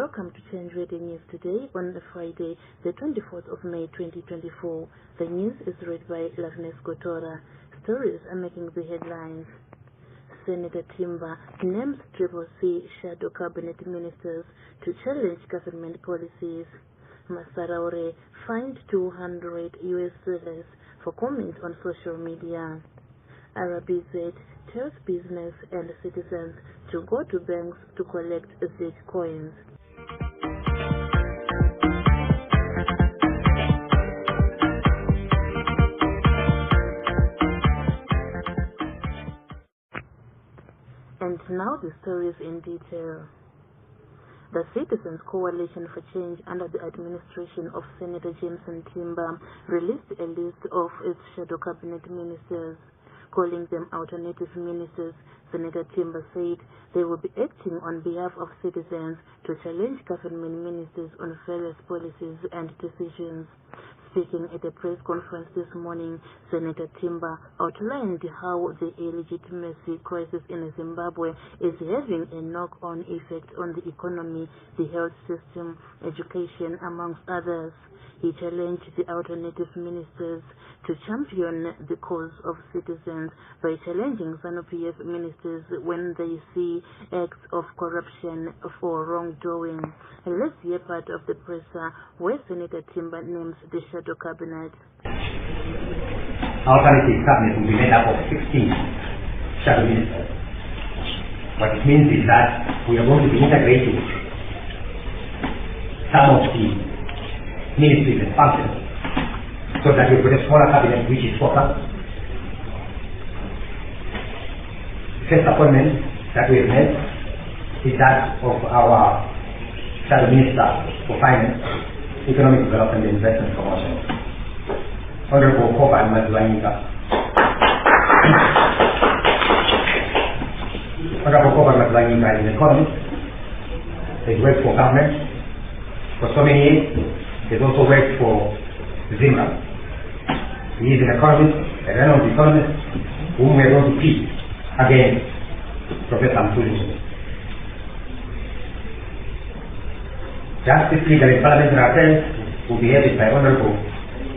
Welcome to Change Radio News today on Friday, the 24th of May 2024. The news is read by Loveness Gotora. Stories are making the headlines. Senator Timber names CCC shadow cabinet ministers to challenge government policies. Masaraure fined 200 US dollars for comments on social media. RBZ tells business and citizens to go to banks to collect Z coins. And now the stories in detail. The Citizens Coalition for Change under the administration of Senator Jameson Timber released a list of its shadow cabinet ministers. Calling them alternative ministers, Senator Timber said they will be acting on behalf of citizens to challenge government ministers on various policies and decisions. Speaking at a press conference this morning, Senator Timber outlined how the illegitimacy crisis in Zimbabwe is having a knock-on effect on the economy, the health system, education, amongst others. He challenged the alternative ministers to champion the cause of citizens by challenging ZANU-PF ministers when they see acts of corruption or wrongdoing. Let's hear part of the presser where Senator Timber names the shadow cabinet. Alternative cabinet will be made up of 16 shadow ministers. What it means is that we are going to be integrating some of the ministries and functions so that we put a smaller cabinet which is focused. The first appointment that we have made is that of our Shadow Minister for Finance, Economic Development and Investment Promotion, Honorable Kobal Madlanyika. Honorable Kobal Madlanyika is an economist. He's worked for government for so many years. He's also worked for Zimra. He is an economist, a renowned economist, whom we are going to pit against Professor Mtuli. Justice, Legal and Parliamentary Affairs will be headed by Honorable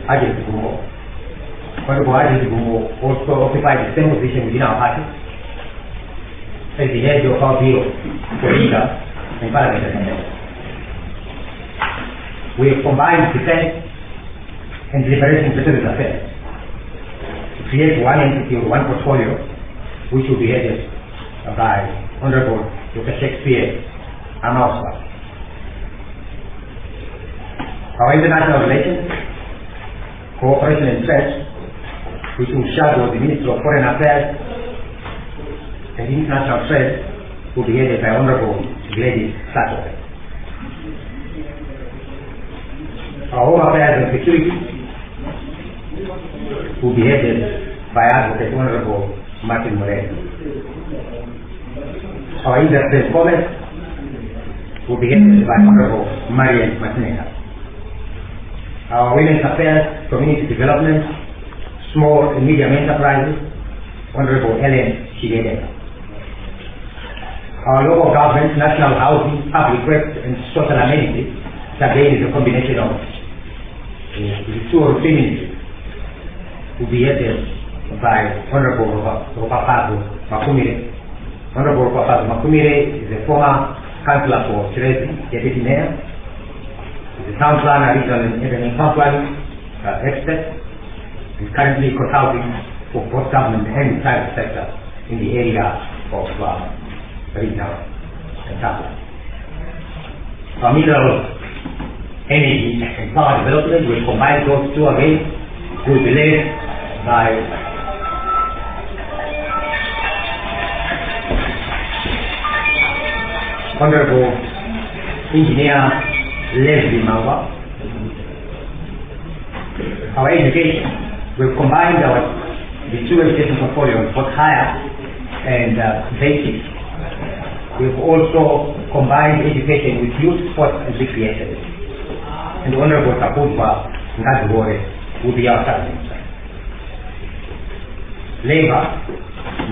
Ajay Gumbo. Honorable Ajay Gumbo also occupies the same position within our party as the head of our Bureau for Legal and Parliamentary Affairs. We have combined defense and liberation security affairs to create one entity or one portfolio which will be headed by Honorable Dr. Shakespeare Amauswa. Our international relations, cooperation and trade, which will shadow the Minister of Foreign Affairs and International Trade, will be headed by Honorable Gladys Sato. Our Home Affairs and Security will be headed by Advocate Honorable Martin Moreno. Our Industry and Commerce will be headed by Honorable Marian Matinega. Our Women's Affairs, Community Development, Small and Medium Enterprises, Honorable Helen Shigede. Our Local Government, National Housing, Public Works and Social Amenities, again is a combination of the two or three ministries, will be headed by Honorable Rupapazo Makumire. Honorable Rupapazo Makumire is a former councillor for Chirezi, Deputy Mayor. He's a town planner, regional and urban town planning expert. He's currently consulting for both government and private sector in the area of regional and town planning. Our mineral energy and power development will combine those two again, will be led by Honorable Engineer Leslie Mawa. Our education will combine the two education portfolios, both higher and basic. We've also combined education with youth, sports and recreation. And Honorable Kapuzwa Ngazibore will be our subject. Labor,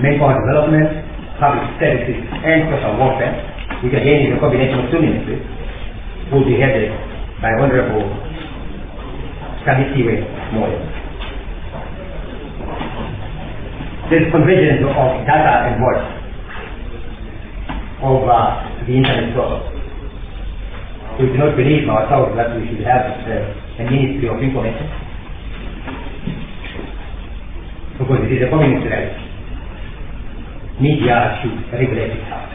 manpower development, public services and social welfare, which again is a combination of two ministries, will be headed by Honorable Sabitiwe Moyo. This convergence of data and voice of the internet source. We do not believe ourselves that we should have a Ministry of Information, because it is a communist right. Media should regulate itself.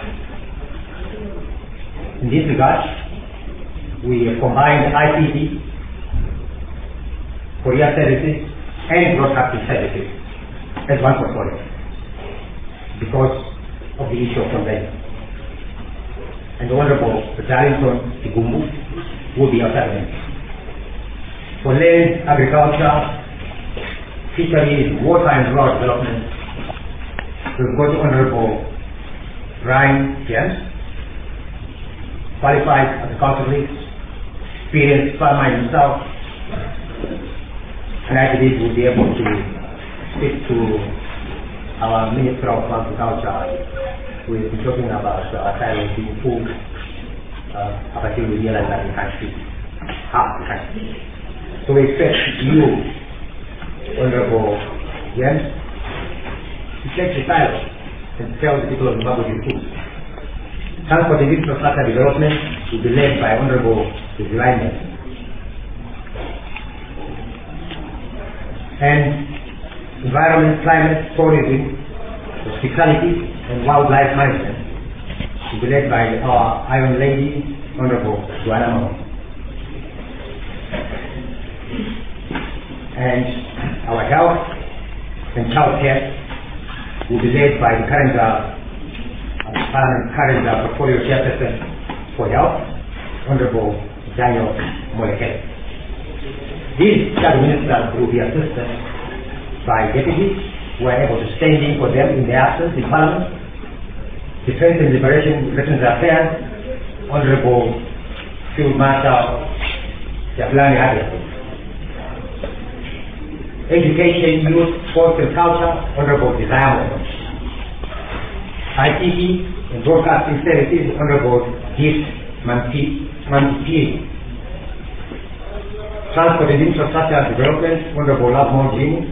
In this regard, we have combined ICT, courier services, and broadcasting services as one portfolio because of the issue of conveyance. And the Honorable Darlington Kigumbu will be our servant. For land, agriculture, fisheries, water and rural development, we've got Honorable Brian James, qualified agriculturalist, experienced farmer himself, and I believe we'll be able to speak to our Minister of Agriculture. We've been talking about Thailand being full up until we realize that we can't speak half the country. So we expect you, Honorable Jens, to take the dialogue and tell the people of Zimbabwe the truth. Transport and infrastructure development will be led by Honorable Zilaiman. And environment, climate, tourism, hospitality, and wildlife management will be led by our Iron Lady, Honorable Joanna Mo. And our health and child care will be led by the current portfolio chairperson for health, Honorable Daniel Molekele. These shadow ministers will be assisted by deputies who are able to stand in for them in their absence in Parliament. Defense and Liberation Veterans Affairs, Honorable Field Marshal Jabulani Habib. Education, Youth, Sports and Culture, Honorable Desire Moyo. ITV and Broadcasting Services, Honorable Gift Mantipi. Transport and Infrastructure Development, Honorable Lavmo Jimmy.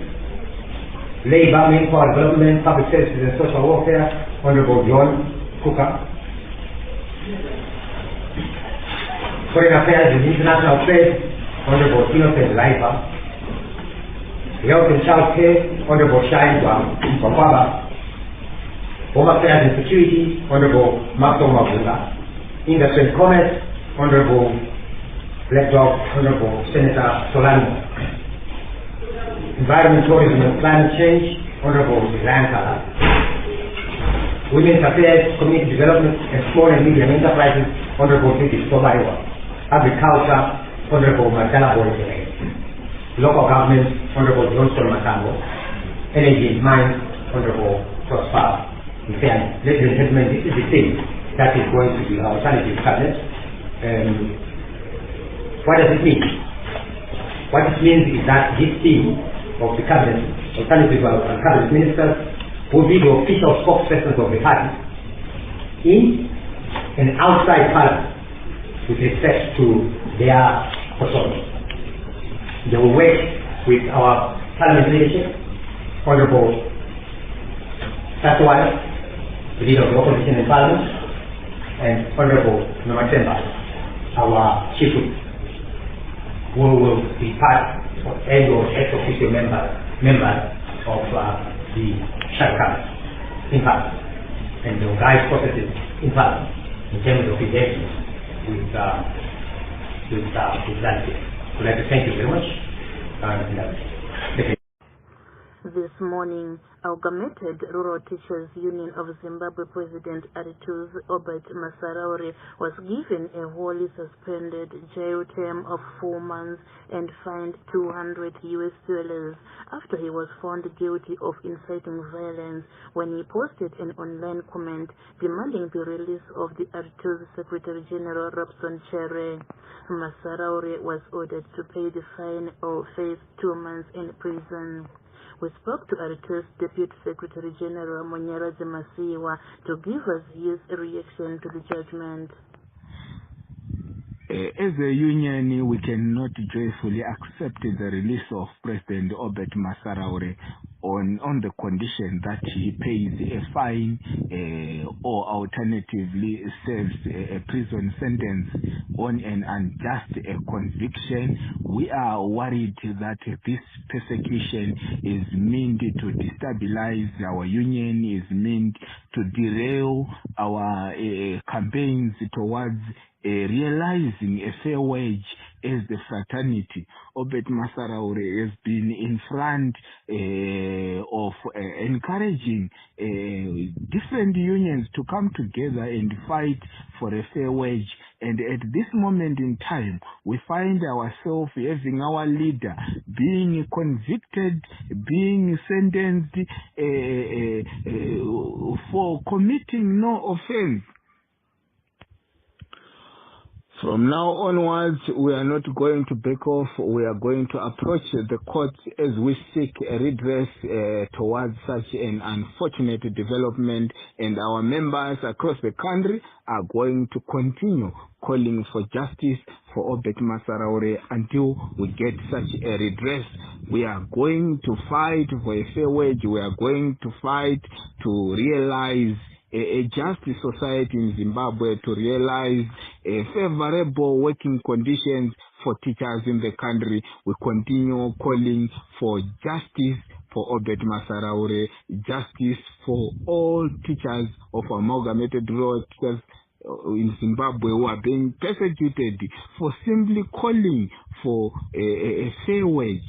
Labour, Manpower Development, Public Services and Social Welfare, Honorable John Kuka. Foreign Affairs and International Trade, Honorable Innocent Laifa. Health and Child Care, Honorable Shine Kwamba. Home Affairs and Security, Honorable Mato Mabunga. Industry and Commerce, Honorable Black Dog, Honorable Senator Solano. Environment, Tourism and Climate Change, Honorable Zilankala. Women's Affairs, Community Development and Small and Medium Enterprises, Honorable Titi Sobaiwa. Agriculture, Honorable Marcela Borisene. Local Government, Honorable Johnson Matango. Energy and Mines, Honorable Prosper. In fairness, ladies and gentlemen, this is the thing that is going to be our alternative cabinet. What does it mean? What it means is that this team of the cabinet, alternative cabinet ministers, will be the official spokespersons of the party in and outside Parliament with respect to their portfolio. They will work with our Parliament leadership, Honorable Satwal, the leader of the opposition in Parliament, and Honorable Nomatemba, our chief whip, who will be part and or ex-officio member of the shadow cabinet in Parliament, and they will guide processes in Parliament in terms of engagement with that. I'd like to thank you very much. This morning, Amalgamated Rural Teachers Union of Zimbabwe President Artus Obert Masaraure was given a wholly suspended jail term of 4 months and fined $200 after he was found guilty of inciting violence when he posted an online comment demanding the release of the Artus Secretary General Robson Chere. Masaraure was ordered to pay the fine or face 2 months in prison. We spoke to Artus Deputy Secretary General Monyarazi Masiwa to give us his reaction to the judgment. As a union, we cannot joyfully accept the release of President Obed Masaraure on the condition that he pays a fine or alternatively serves a prison sentence on an unjust conviction. We are worried that this persecution is meant to destabilize our union, is meant to derail our campaigns towards realizing a fair wage as the fraternity. Obed Masaraure has been in front of encouraging different unions to come together and fight for a fair wage. And at this moment in time, we find ourselves having our leader being convicted, being sentenced for committing no offense. From now onwards, we are not going to back off. We are going to approach the courts as we seek a redress towards such an unfortunate development, and our members across the country are going to continue calling for justice for Obed Masaraure until we get such a redress. We are going to fight for a fair wage. We are going to fight to realize a just society in Zimbabwe, to realize favorable working conditions for teachers in the country. We continue calling for justice for Obed Masaraure, justice for all teachers of amalgamated rural teachers in Zimbabwe who are being persecuted for simply calling for a fair wage.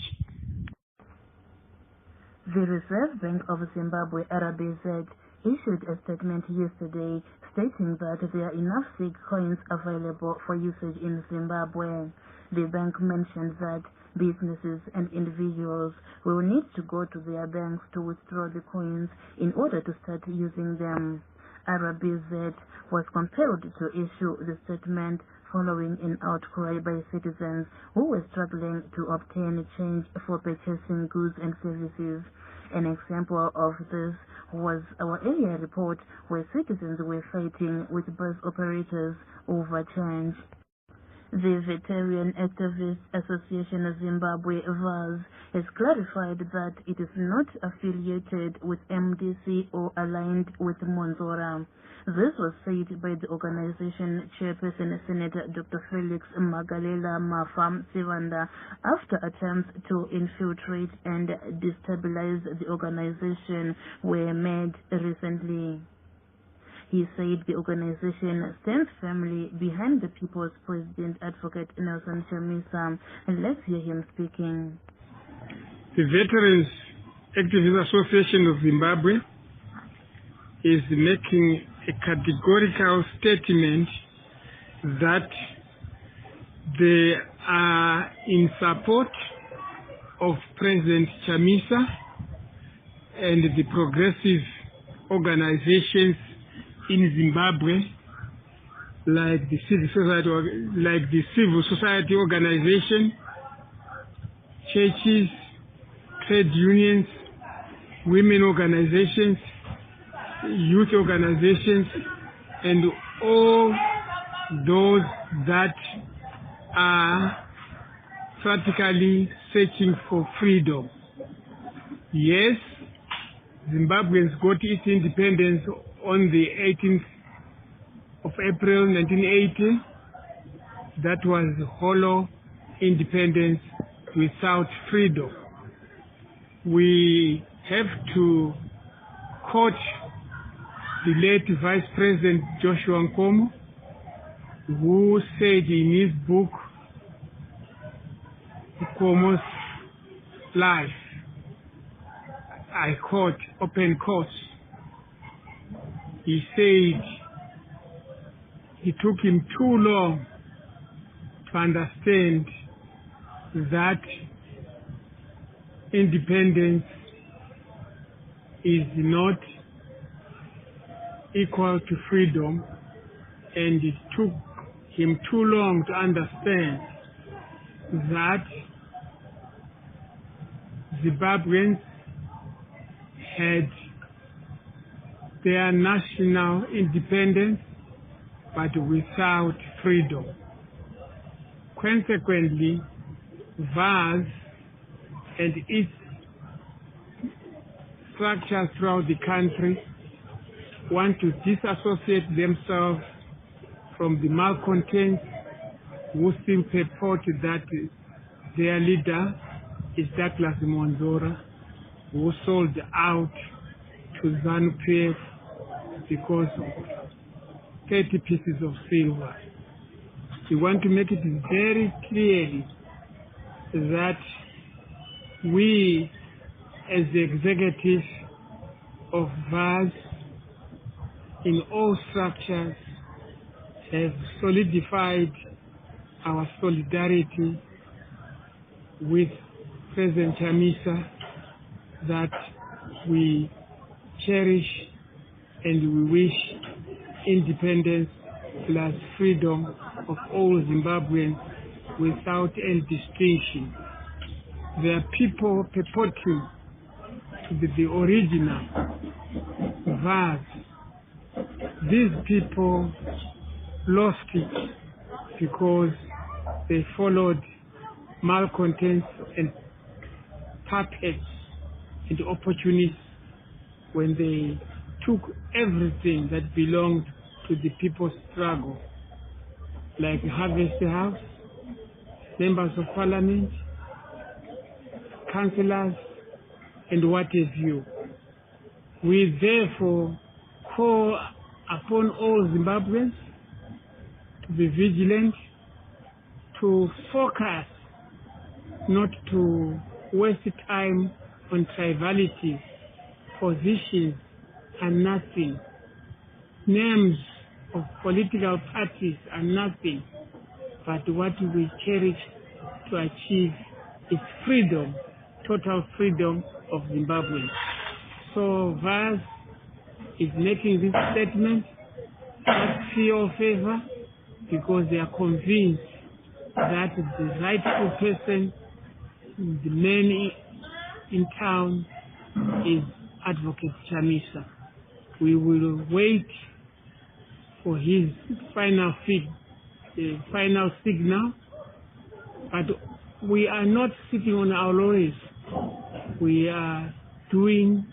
The Reserve Bank of Zimbabwe, RBZ, issued a statement yesterday stating that there are enough SIG coins available for usage in Zimbabwe. The bank mentioned that businesses and individuals will need to go to their banks to withdraw the coins in order to start using them. RBZ was compelled to issue the statement following an outcry by citizens who were struggling to obtain change for purchasing goods and services. An example of this was our earlier report where citizens were fighting with bus operators over change. The Veteran Activist Association of Zimbabwe, VAZ, has clarified that it is not affiliated with MDC or aligned with Monzora. This was said by the organization chairperson, Senator Dr. Felix Magalela Mafam Sivanda, after attempts to infiltrate and destabilize the organization were made recently. He said the organization stands firmly behind the People's President, Advocate Nelson Chamisa. And let's hear him speaking. The Veterans Activist Association of Zimbabwe is making a categorical statement that they are in support of President Chamisa and the progressive organizations in Zimbabwe, like the civil society organization, churches, trade unions, women organizations, youth organizations, and all those that are practically searching for freedom. Yes, Zimbabweans got its independence on the 18th of April 1980. That was hollow independence without freedom. We have to quote the late Vice President Joshua Nkomo, who said in his book, Nkomo's Life, I quote, open quotes, he said it took him too long to understand that independence is not equal to freedom, and it took him too long to understand that Zimbabweans had their national independence but without freedom. consequently, VAS and its structures throughout the country want to disassociate themselves from the malcontents who still purport that their leader is Douglas Monzora, who sold out to ZANU-PF because of 30 pieces of silver. We want to make it very clearly that we, as the executives of VAS in all structures, have solidified our solidarity with President Chamisa, that we cherish and we wish independence plus freedom of all Zimbabweans without any distinction. There are people purporting to be the original VAS. These people lost it because they followed malcontents and puppets and opportunists when they took everything that belonged to the people's struggle, like Harvest House, members of parliament, councillors, and what have you. We therefore call upon all Zimbabweans to be vigilant, to focus, not to waste time on trivialities. Positions are nothing. Names of political parties are nothing. But what we cherish to achieve is freedom, total freedom of Zimbabwe. So VAS is making this statement not fear or favor, because they are convinced that the rightful person, the man in town, is Advocate Chamisa. We will wait for his final signal, but we are not sitting on our laurels. We are doing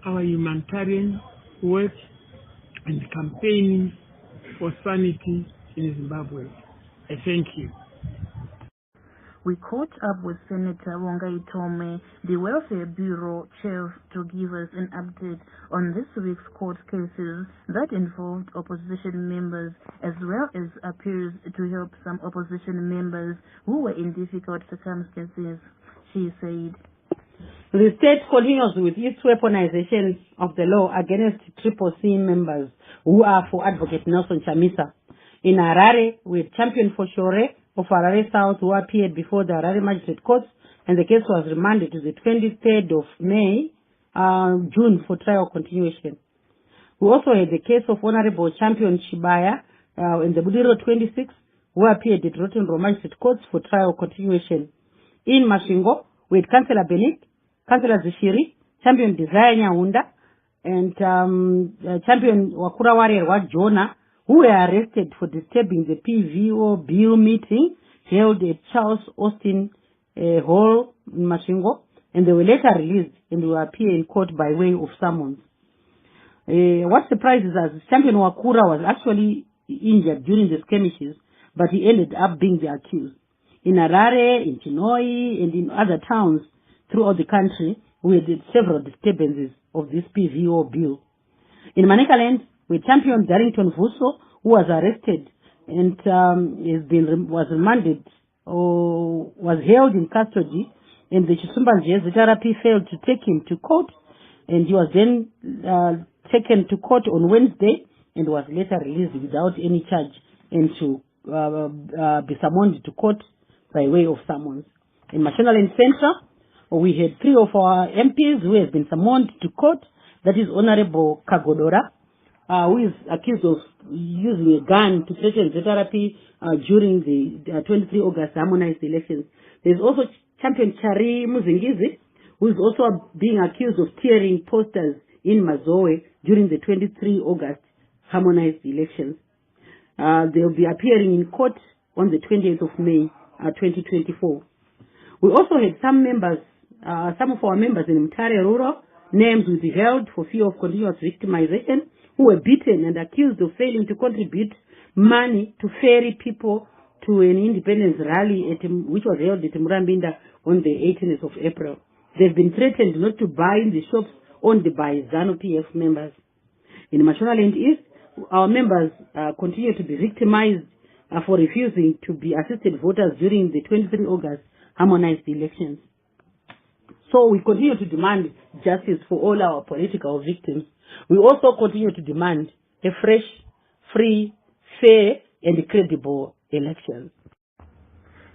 our humanitarian work and campaigning for sanity in Zimbabwe. I thank you. We caught up with Senator Wongai Tome, the Welfare Bureau Chief, to give us an update on this week's court cases that involved opposition members, as well as appeals to help some opposition members who were in difficult circumstances. She said, "The state continues with its weaponization of the law against CCC members who are for Advocate Nelson Chamisa. In Harare, we championed for Shore of Harare South, who appeared before the Harare Magistrate Court, and the case was remanded to the 23rd of June for trial continuation. We also had the case of Honorable Champion Shibaya in the Budiro 26, who appeared at Rotten Row Magistrate Court for trial continuation. In Mashingo, we had Councillor Benik, Councillor Zishiri, Champion Desire Nyahunda, and Champion Wakura Warrior Wajona, who were arrested for disturbing the PVO bill meeting held at Charles Austin Hall in Mashingo, and they were later released and will appear in court by way of summons. What surprises us, Champion Wakura was actually injured during the skirmishes, but he ended up being the accused. In Harare, in Chinoi, and in other towns throughout the country, we had several disturbances of this PVO bill. In Manicaland, we championed Darrington Vuso, who was arrested and was remanded or was held in custody, and the Chisumbanji ZRP failed to take him to court, and he was then taken to court on Wednesday and was later released without any charge and to be summoned to court by way of summons. In Mashonaland Central, we had 3 of our MPs who have been summoned to court. That is Honorable Kagodora, who is accused of using a gun to threaten ZRP during the 23 August harmonized elections. There is also Champion Chari Muzingizi, who is also being accused of tearing posters in Mazoe during the 23 August harmonized elections. They will be appearing in court on the 28th of May 2024. We also had some of our members in Mtare Rural, names withheld for fear of continuous victimization, who were beaten and accused of failing to contribute money to ferry people to an independence rally which was held at Murambinda on the 18th of April. They've been threatened not to buy in the shops owned by ZANU-PF members. In Mashonaland East, our members continue to be victimized for refusing to be assisted voters during the 23 August harmonized elections. So we continue to demand justice for all our political victims. We also continue to demand a fresh, free, fair, and credible election.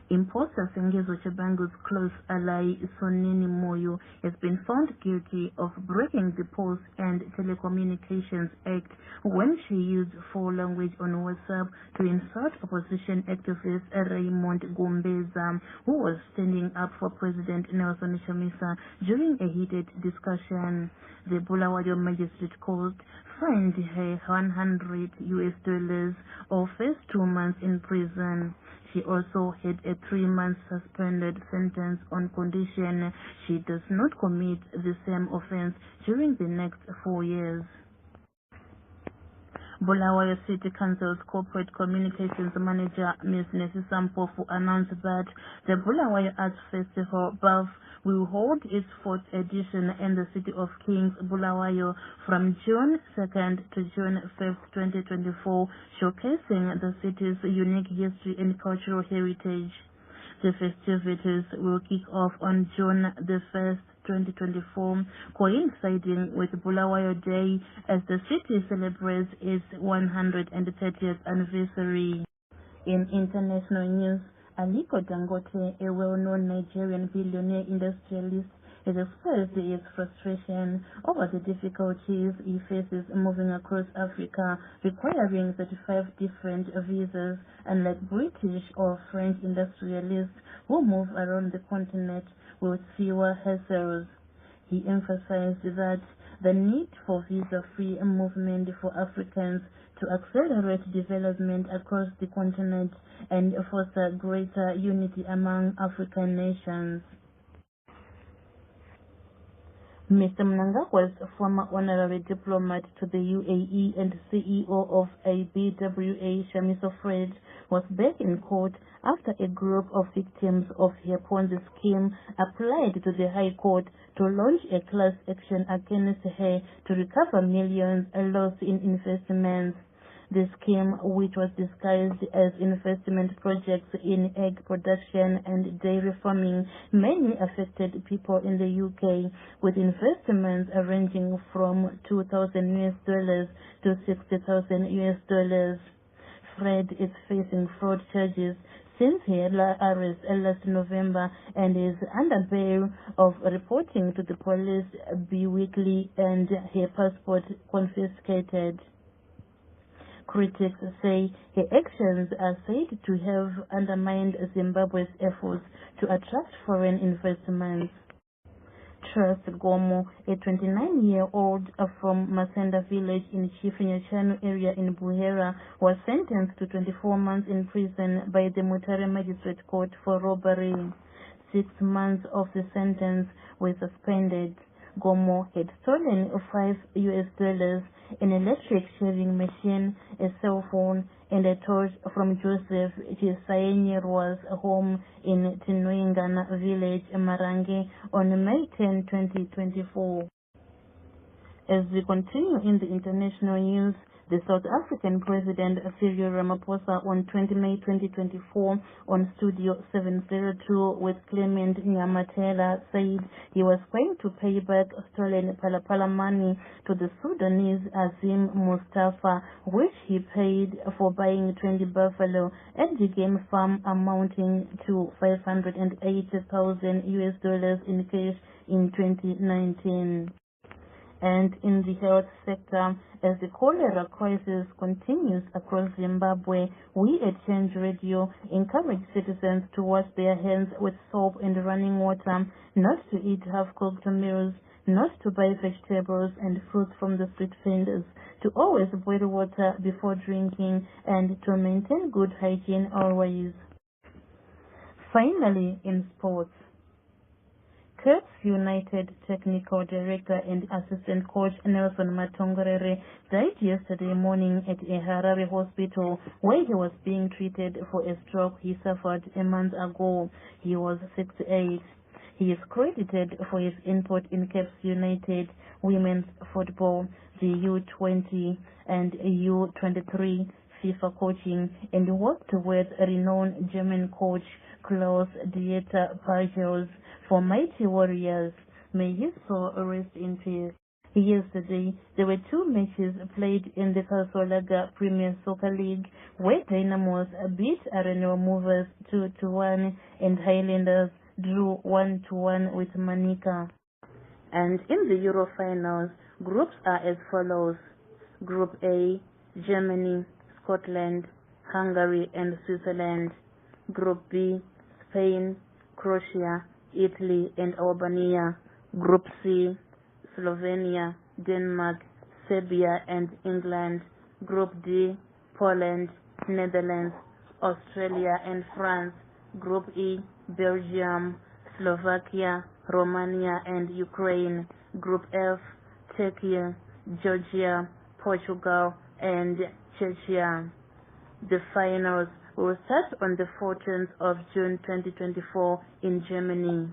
Imposter Sengezo Chabangu's close ally Sonini Moyo has been found guilty of breaking the Post and Telecommunications Act when she used foul language on WhatsApp to insult opposition activist Raymond Gumbeza, who was standing up for President Nelson Chamisa during a heated discussion. The Bulawayo Magistrate Court fined her $100 or faced 2 months in prison. She also had a 3-month suspended sentence on condition she does not commit the same offense during the next 4 years. Bulawayo City Council's Corporate Communications Manager, Ms. Nesisa Mpofu, announced that the Bulawayo Arts Festival, BAF, will hold its 4th edition in the city of Kings, Bulawayo, from June 2nd to June 5th, 2024, showcasing the city's unique history and cultural heritage. The festivities will kick off on June the 1st, 2024, coinciding with Bulawayo Day as the city celebrates its 130th anniversary. In international news, Aliko Dangote, a well-known Nigerian billionaire industrialist, has expressed his frustration over the difficulties he faces moving across Africa, requiring 35 different visas, unlike British or French industrialists who move around the continent with fewer hassles. He emphasized that the need for visa-free movement for Africans to accelerate development across the continent and foster greater unity among African nations. Mr. Mnangagwa was a former honorary diplomat to the UAE and CEO of ABWA, Shamiso Fred, was back in court after a group of victims of her Ponzi scheme applied to the High Court to launch a class action against her to recover millions lost in investments. The scheme, which was disguised as investment projects in egg production and dairy farming, mainly affected people in the UK, with investments ranging from $2,000 to $60,000. Fred is facing fraud charges since her arrest last November and is under bail of reporting to the police bi-weekly and her passport confiscated. Critics say her actions are said to have undermined Zimbabwe's efforts to attract foreign investments. Trust Gomo, a 29-year-old from Masenda village in Chifinyachanu area in Buhera, was sentenced to 24 months in prison by the Mutare Magistrate Court for robbery. 6 months of the sentence were suspended. Gomo had stolen $5, an electric shaving machine, a cell phone, and a torch from Joseph Chisayenyerwa's home in Tinuingana village, Marange, on May 10, 2024. As we continue in the international news, the South African President Cyril Ramaphosa on 20 May 2024 on Studio 702 with Clement Nyamatela said he was going to pay back stolen Palapala money to the Sudanese Azim Mustafa, which he paid for buying 20 buffalo at the game farm amounting to $580,000 in cash in 2019. And in the health sector, as the cholera crisis continues across Zimbabwe, we at Change Radio encourage citizens to wash their hands with soap and running water, not to eat half-cooked meals, not to buy vegetables and fruits from the street vendors, to always boil water before drinking, and to maintain good hygiene always. Finally, in sports, Cape United Technical Director and Assistant Coach Nelson Matongorere died yesterday morning at a Harare hospital where he was being treated for a stroke he suffered a month ago. He was 68. He is credited for his input in Cape United women's football, the U20 and U23 FIFA coaching, and worked with renowned German coach Klaus-Dieter Pachels for Mighty Warriors. May his soul rest in peace. Yesterday, there were 2 matches played in the Kasolaga Premier Soccer League, where Dynamos beat Arenal Movers 2-1 and Highlanders drew 1-1 with Manica. And in the Euro finals, groups are as follows. Group A, Germany, Scotland, Hungary and Switzerland. Group B, Spain, Croatia, Italy and Albania. Group C, Slovenia, Denmark, Serbia and England. Group D, Poland, Netherlands, Australia and France. Group E, Belgium, Slovakia, Romania and Ukraine. Group F, Turkey, Georgia, Portugal and Czechia. The finals will start on the 14th of June 2024 in Germany.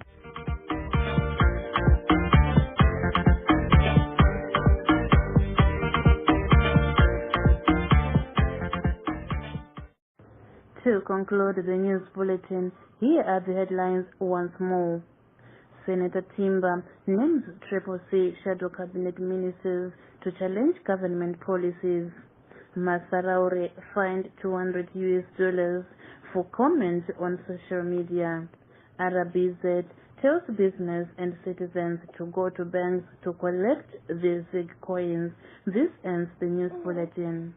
To conclude the news bulletin, here are the headlines once more. Senator Timber names Triple C shadow cabinet ministers to challenge government policies. Masaraure fined $200 for comments on social media. RBZ tells business and citizens to go to banks to collect the ZIG coins. This ends the news bulletin.